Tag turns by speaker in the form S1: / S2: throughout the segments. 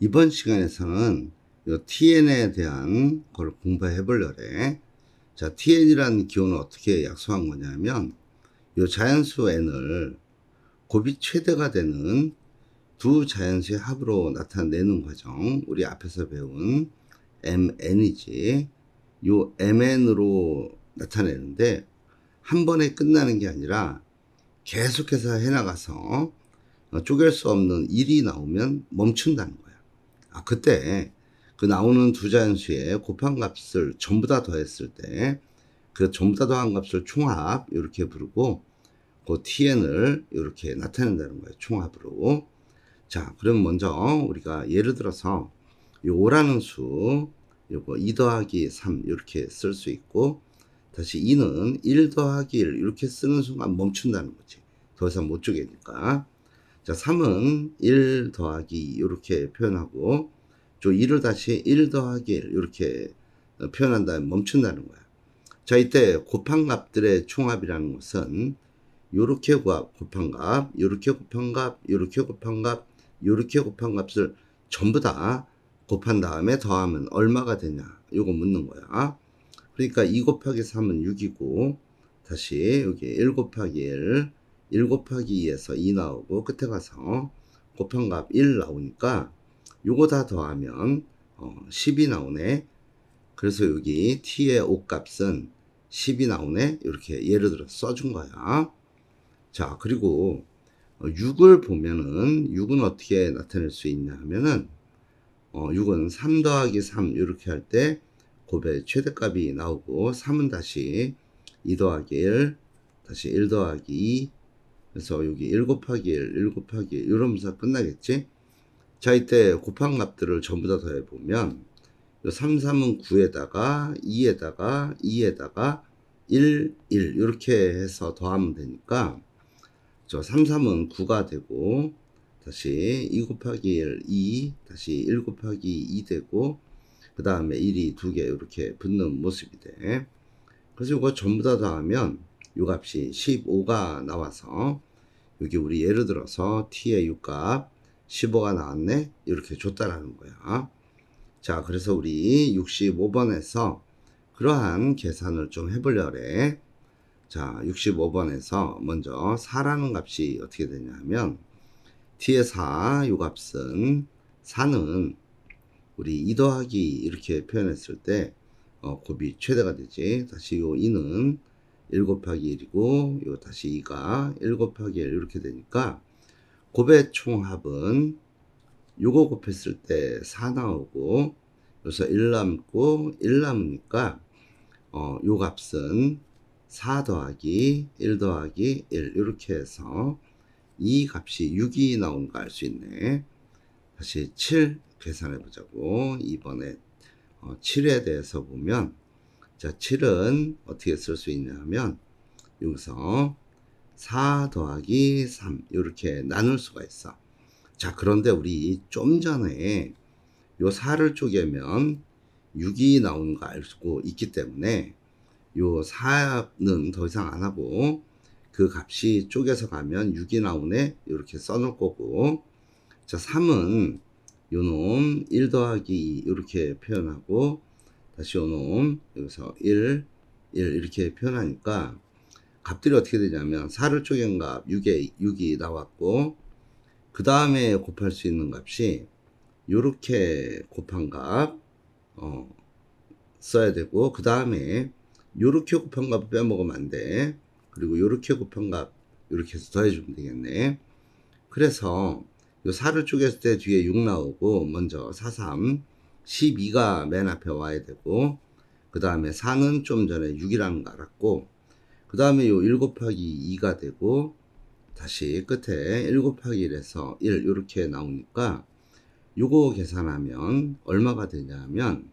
S1: 이번 시간에서는 요 TN에 대한 걸 공부해 보려래. 자, TN이라는 기호는 어떻게 약속한 거냐면, 요 자연수 n을 곱이 최대가 되는 두 자연수의 합으로 나타내는 과정, 우리 앞에서 배운 mn이지. 요 mn으로 나타내는데, 한 번에 끝나는 게 아니라 계속해서 해나가서 쪼갤 수 없는 1이 나오면 멈춘다는 거야. 그때 그 나오는 두 자연수의 곱한 값을 전부 다 더했을 때 그 전부 다 더한 값을 총합 이렇게 부르고, 그 tn을 이렇게 나타낸다는 거예요. 총합으로. 자, 그럼 먼저 우리가 예를 들어서 요 5라는 수, 요거 2 더하기 3 이렇게 쓸 수 있고, 다시 2는 1 더하기 1 이렇게 쓰는 순간 멈춘다는 거지. 더 이상 못 쪼개니까. 자, 3은 1 더하기 2 이렇게 표현하고, 저 2를 다시 1 더하기 1 이렇게 표현한 다음에 멈춘다는 거야. 자, 이때 곱한 값들의 총합이라는 것은 요렇게 곱한 값, 요렇게 곱한 값, 요렇게 곱한 값, 요렇게 곱한 값을 전부 다 곱한 다음에 더하면 얼마가 되냐, 요거 묻는 거야. 그러니까 2 곱하기 3은 6이고, 다시 여기 1 곱하기 1, 1 곱하기 2에서 2 나오고, 끝에 가서 곱한 값 1 나오니까 요거 다 더하면 10이 나오네. 그래서 여기 t의 옷값은 10이 나오네. 이렇게 예를 들어 써준 거야. 자, 그리고 6을 보면은 6은 어떻게 나타낼 수 있냐 하면은 6은 3 더하기 3 이렇게 할 때 곱의 최대값이 나오고, 3은 다시 2 더하기 1, 다시 1 더하기 2, 그래서 여기 1 곱하기 1, 1 곱하기 1 이러면서 끝나겠지. 자, 이때 곱한 값들을 전부 다 더해보면 요 3, 3은 9에다가 2에다가 2에다가 1, 1 이렇게 해서 더하면 되니까, 저 3, 3은 9가 되고, 다시 2 곱하기 1, 2, 다시 1 곱하기 2 되고, 그 다음에 1이 2개 이렇게 붙는 모습이 돼. 그래서 이거 전부 다 더하면 요 값이 15가 나와서, 여기 우리 예를 들어서 t의 6값 15가 나왔네 이렇게 줬다라는 거야. 자, 그래서 우리 65번에서 그러한 계산을 좀 해보려래. 자, 65번에서 먼저 4라는 값이 어떻게 되냐면, t의 4, 요 값은 4는 우리 2 더하기 이렇게 표현했을 때 곱이 최대가 되지. 다시 요 2는 1 곱하기 1이고, 요 다시 2가 1 곱하기 1 이렇게 되니까 곱의 총합은 요거 곱했을 때 4 나오고, 그래서 1 남고 1 남으니까 요 값은 4 더하기 1 더하기 1 이렇게 해서 이 값이 6이 나온 거 알 수 있네. 다시 7 계산해 보자고. 이번에 7에 대해서 보면, 자, 7은 어떻게 쓸 수 있냐 하면 여기서 4 더하기 3 이렇게 나눌 수가 있어. 자, 그런데 우리 좀 전에 요 4를 쪼개면 6이 나오는 거 알고 있기 때문에 요 4는 더 이상 안 하고, 그 값이 쪼개서 가면 6이 나오네 이렇게 써놓을 거고, 자, 3은 요놈 1 더하기 2 이렇게 표현하고, 다시 요놈 여기서 1 이렇게 표현하니까 값들이 어떻게 되냐면, 4를 쪼갠 값 6이 나왔고, 그 다음에 곱할 수 있는 값이 요렇게 곱한 값 써야 되고, 그 다음에 요렇게 곱한 값 빼먹으면 안 돼. 그리고 요렇게 곱한 값 요렇게 해서 더해주면 되겠네. 그래서 요 4를 쪼갰을 때 뒤에 6 나오고, 먼저 4, 3, 12가 맨 앞에 와야 되고, 그 다음에 4는 좀 전에 6이라는 거 알았고, 그 다음에 요 1 곱하기 2가 되고, 다시 끝에 1 곱하기 1에서 1 이렇게 나오니까 요거 계산하면 얼마가 되냐면,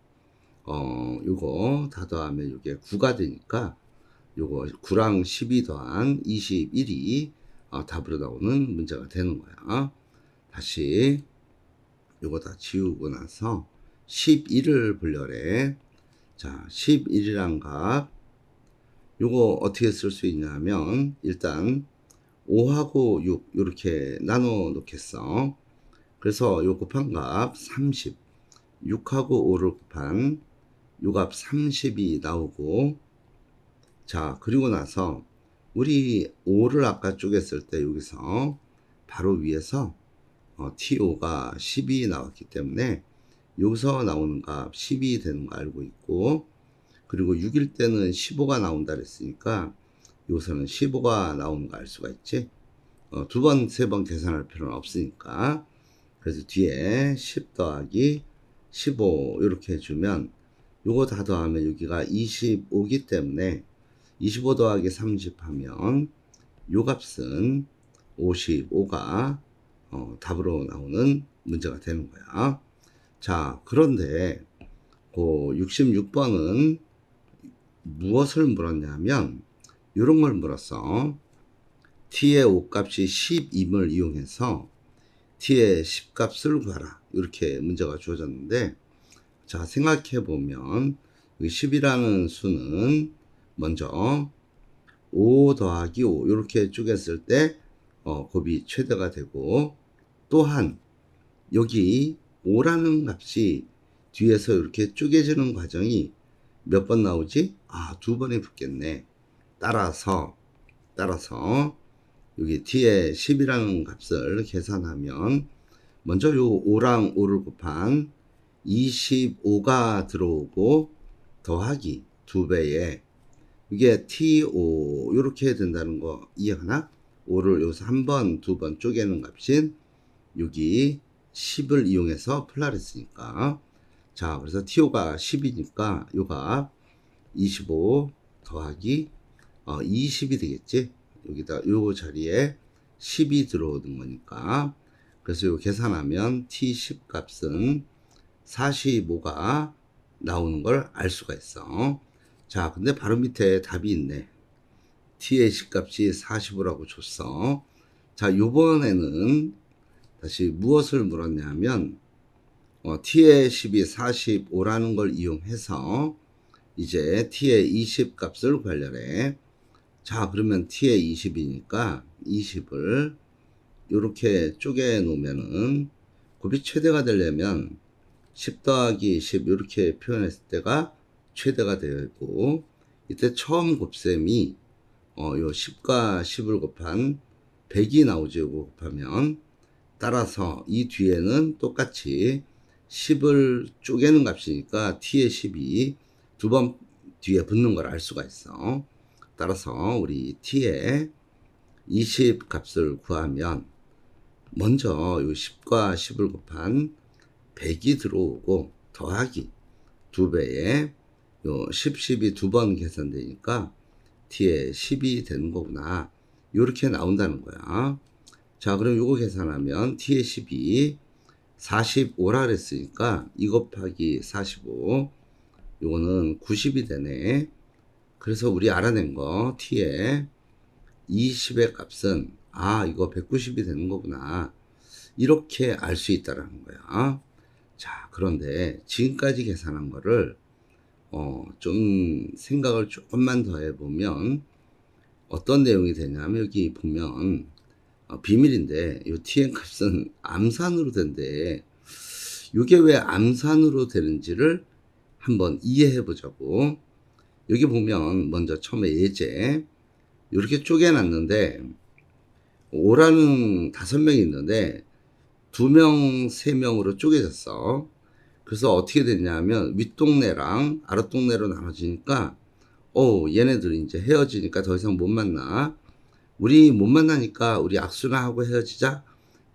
S1: 요거 다 더하면 요게 9가 되니까, 요거 9랑 12 더한 21이 답으로 나오는 문제가 되는 거야. 다시 요거 다 지우고 나서 11을 보려래. 자, 11이란 값 요거 어떻게 쓸 수 있냐면, 일단 5하고 6 이렇게 나눠 놓겠어. 그래서 요 곱한 값 30, 6하고 5를 곱한 요 값 30이 나오고, 자, 그리고 나서 우리 5를 아까 쪼갰을 때 여기서 바로 위에서 TO가 10이 나왔기 때문에 여기서 나오는 값 10이 되는 거 알고 있고, 그리고 6일 때는 15가 나온다 그랬으니까 여기서는 15가 나오는 거 알 수가 있지. 두 번, 세 번 계산할 필요는 없으니까. 그래서 뒤에 10 더하기 15 이렇게 해주면 요거 다 더하면 여기가 25기 때문에 25 더하기 30 하면 요 값은 55가 답으로 나오는 문제가 되는 거야. 자, 그런데 그 66번은 무엇을 물었냐면 이런 걸 물었어. t의 5값이 10임을 이용해서 t의 10값을 구하라. 이렇게 문제가 주어졌는데, 자, 생각해 보면 10이라는 수는 먼저 5 더하기 5 이렇게 쪼갰을 때 곱이 최대가 되고, 또한 여기 5라는 값이 뒤에서 이렇게 쪼개지는 과정이 몇 번 나오지? 아, 두 번이 붙겠네. 따라서 여기 뒤에 10이라는 값을 계산하면 먼저 요 5랑 5를 곱한 25가 들어오고 더하기 2배에 이게 TO 이렇게 된다는 거 이해하나? 5를 여기서 한 번, 두 번 쪼개는 값인 여기 10을 이용해서 풀라랬으니까, 자, 그래서 TO가 10이니까 요 값 25 더하기 20이 되겠지. 여기다 요 자리에 10이 들어오는 거니까, 그래서 요 계산하면 T10 값은 45가 나오는 걸 알 수가 있어. 자, 근데 바로 밑에 답이 있네. T의 10값이 45라고 줬어. 자, 요번에는 다시 무엇을 물었냐면 T의 10이 45라는 걸 이용해서 이제 T의 20 값을 구하려래. 자, 그러면 T의 20이니까 20을 이렇게 쪼개 놓으면은 곱이 최대가 되려면 10 더하기 10 이렇게 표현했을 때가 최대가 되고, 이때 처음 곱셈이 요 10과 10을 곱한 100이 나오죠. 이거 곱하면. 따라서 이 뒤에는 똑같이 10을 쪼개는 값이니까 T의 10이 두 번 뒤에 붙는 걸 알 수가 있어. 따라서 우리 T의 20 값을 구하면 먼저 요 10과 10을 곱한 100이 들어오고 더하기 2배에 요 10, 10이 두 번 계산되니까 T의 10이 되는 거구나. 요렇게 나온다는 거야. 자, 그럼 요거 계산하면 T의 10이 45라 그랬으니까 2 곱하기 45 요거는 90이 되네. 그래서 우리 알아낸 거 T의 20의 값은 이거 190이 되는 거구나. 이렇게 알 수 있다라는 거야. 자, 그런데 지금까지 계산한 거를 좀 생각을 조금만 더 해보면 어떤 내용이 되냐면, 여기 보면 비밀인데 요 tn 값은 암산으로 된대. 이게 왜 암산으로 되는지를 한번 이해해 보자고. 여기 보면 먼저 처음에 예제 이렇게 쪼개놨는데 5라는 5명이 있는데 2명, 3명으로 쪼개졌어. 그래서 어떻게 됐냐면 윗동네랑 아랫동네로 나눠지니까 얘네들이 이제 헤어지니까 더 이상 못 만나. 우리 못 만나니까 우리 악수나 하고 헤어지자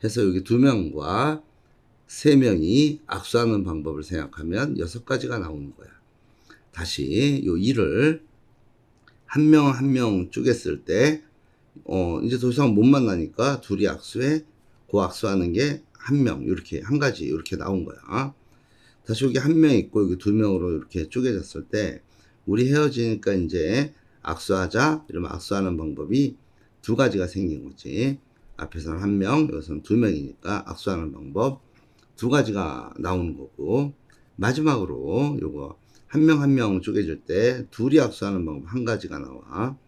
S1: 해서 여기 2명과 3명이 악수하는 방법을 생각하면 6가지가 나오는 거야. 다시 요 일을 한 명 한 명 쪼갰을 때 이제 더 이상 못 만나니까 둘이 악수해, 그 악수하는 게 한 명, 이렇게 한 가지 이렇게 나온 거야. 다시 여기 한 명 있고 여기 2명으로 이렇게 쪼개졌을 때 우리 헤어지니까 이제 악수하자 이러면 악수하는 방법이 2가지가 생긴 거지. 앞에서는 1명, 여기서는 2명이니까 악수하는 방법 2가지가 나오는 거고, 마지막으로 요거 한 명 한 명 쪼개질 때 둘이 악수하는 방법 1가지가 나와.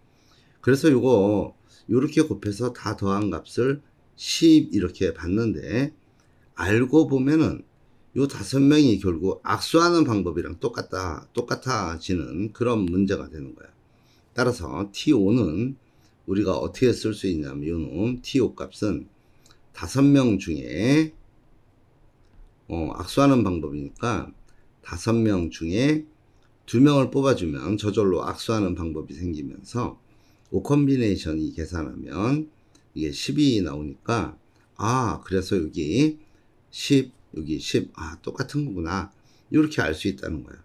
S1: 그래서 요거 요렇게 곱해서 다 더한 값을 10 이렇게 받는데, 알고 보면은 요 5명이 결국 악수하는 방법이랑 똑같아지는 그런 문제가 되는 거야. 따라서 T5는 우리가 어떻게 쓸 수 있냐면, 요놈 T5 값은 5명 중에, 악수하는 방법이니까 5명 중에 2명을 뽑아주면 저절로 악수하는 방법이 생기면서 5 콤비네이션이 계산하면 이게 10이 나오니까, 그래서 여기 10, 여기 10, 똑같은 거구나. 이렇게 알 수 있다는 거야.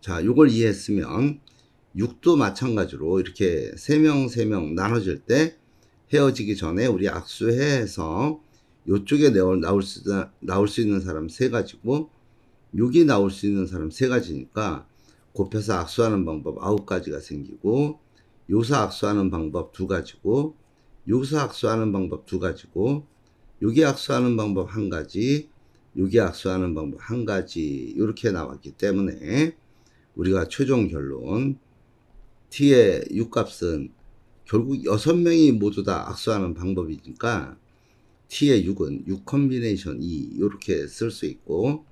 S1: 자, 요걸 이해했으면 6도 마찬가지로 이렇게 3명 나눠질 때 헤어지기 전에 우리 악수해서 요쪽에 나올 수 있는 사람 3가지고, 여기 나올 수 있는 사람 3가지니까 곱해서 악수하는 방법 9가지가 생기고, 요서 악수하는 방법 2가지고, 여기서 악수하는 방법 2가지고, 여기 악수하는 방법 1가지, 여기 악수하는 방법 1가지, 이렇게 나왔기 때문에 우리가 최종 결론 T의 6값은 결국 6명이 모두 다 악수하는 방법이니까 T의 6은 6 콤비네이션 2 이렇게 쓸 수 있고,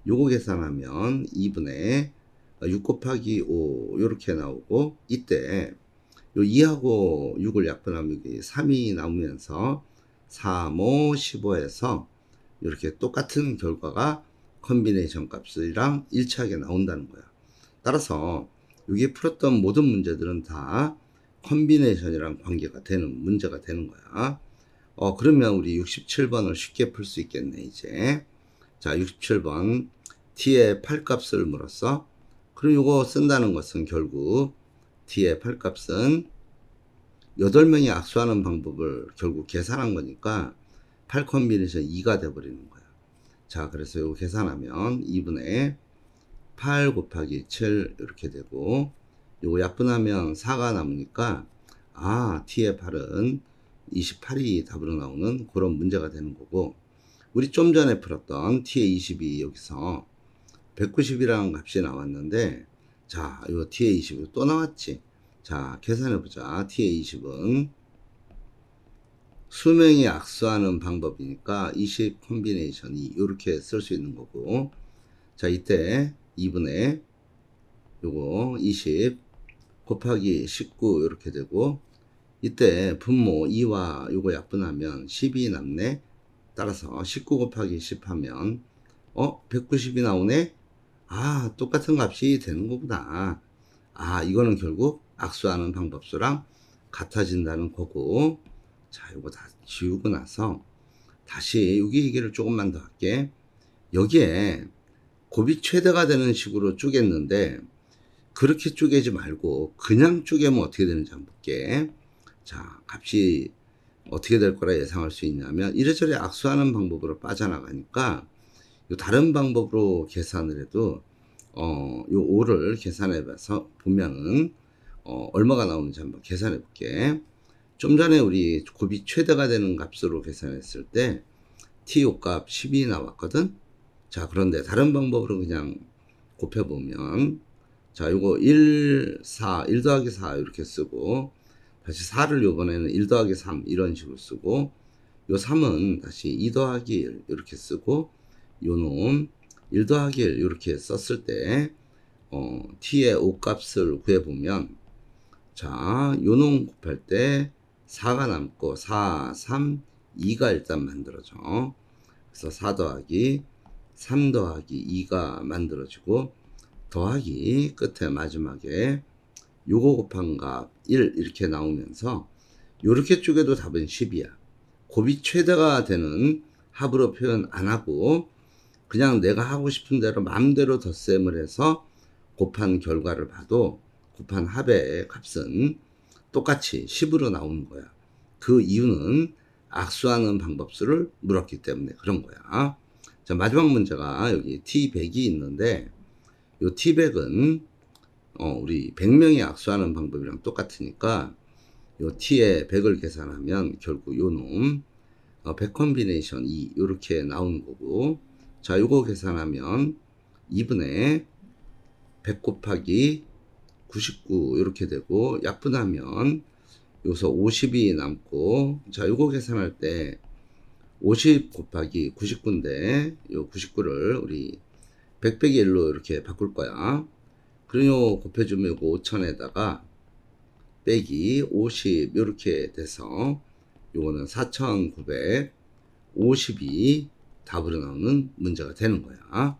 S1: 요거 계산하면 2분의 6 곱하기 5 이렇게 나오고, 이때 요 2하고 6을 약분하면 여기 3이 나오면서 3, 5, 15에서 이렇게 똑같은 결과가 콤비네이션 값이랑 일치하게 나온다는 거야. 따라서 여기 풀었던 모든 문제들은 다 콤비네이션이랑 관계가 되는 문제가 되는 거야. 그러면 우리 67번을 쉽게 풀 수 있겠네, 이제. 자, 67번. T의 8값을 물었어. 그럼 이거 쓴다는 것은 결국 T의 8값은 8명이 악수하는 방법을 결국 계산한 거니까 8 콤비네이션 2가 돼버리는 거야. 자, 그래서 이거 계산하면 2분의 8 곱하기 7 이렇게 되고, 요거 약분하면 4가 남으니까 T의 8은 28이 답으로 나오는 그런 문제가 되는 거고, 우리 좀 전에 풀었던 T의 20이 여기서 190이라는 값이 나왔는데, 자, 요 T의 20이 또 나왔지. 자, 계산해보자. T의 20은 수명이 악수하는 방법이니까 20 콤비네이션이 이렇게 쓸 수 있는 거고, 자, 이때 2분의 요거 20 곱하기 19 이렇게 되고, 이때 분모 2와 요거 약분하면 10이 남네. 따라서 19 곱하기 10 하면 190이 나오네. 똑같은 값이 되는 거구나. 이거는 결국 악수하는 방법수랑 같아진다는 거고. 자, 요거 다 지우고 나서 다시 여기 얘기를 조금만 더 할게. 여기에 곱이 최대가 되는 식으로 쪼갰는데, 그렇게 쪼개지 말고 그냥 쪼개면 어떻게 되는지 한번 볼게. 자, 값이 어떻게 될 거라 예상할 수 있냐면, 이래저래 악수하는 방법으로 빠져나가니까 요 다른 방법으로 계산을 해도 요 5를 계산해 봐서 보면은 얼마가 나오는지 한번 계산해 볼게. 좀 전에 우리 곱이 최대가 되는 값으로 계산했을 때 T5 값 10이 나왔거든. 자, 그런데 다른 방법으로 그냥 곱해보면, 자, 요거 1 더하기 4 이렇게 쓰고, 다시 4를 요번에는 1 더하기 3 이런 식으로 쓰고, 요 3은 다시 2 더하기 1 이렇게 쓰고, 요놈 1 더하기 1 이렇게 썼을 때 T의 5 값을 구해보면, 자, 요놈 곱할 때 4가 남고 4, 3, 2가 일단 만들어져. 그래서 4 더하기 3 더하기 2가 만들어지고, 더하기 끝에 마지막에 요거 곱한 값 1 이렇게 나오면서, 요렇게 쪼개도 답은 10이야. 곱이 최대가 되는 합으로 표현 안 하고 그냥 내가 하고 싶은 대로 마음대로 덧셈을 해서 곱한 결과를 봐도 곱한 합의 값은 똑같이 10으로 나오는 거야. 그 이유는 악수하는 방법수를 물었기 때문에 그런 거야. 자, 마지막 문제가 여기 T100이 있는데, 요 T100은 우리 100명이 악수하는 방법이랑 똑같으니까 요 T의 100을 계산하면 결국 요 놈 100 콤비네이션 2 요렇게 나오는 거고, 자, 요거 계산하면 2분의 100 곱하기 99 이렇게 되고, 약분하면 여기서 50이 남고, 자, 요거 계산할 때 50 곱하기 99인데 요 99를 우리 100 빼기 1로 이렇게 바꿀 거야. 그리고 곱해주면 이거 5000에다가 빼기 50 이렇게 돼서 요거는 4950이 답으로 나오는 문제가 되는 거야.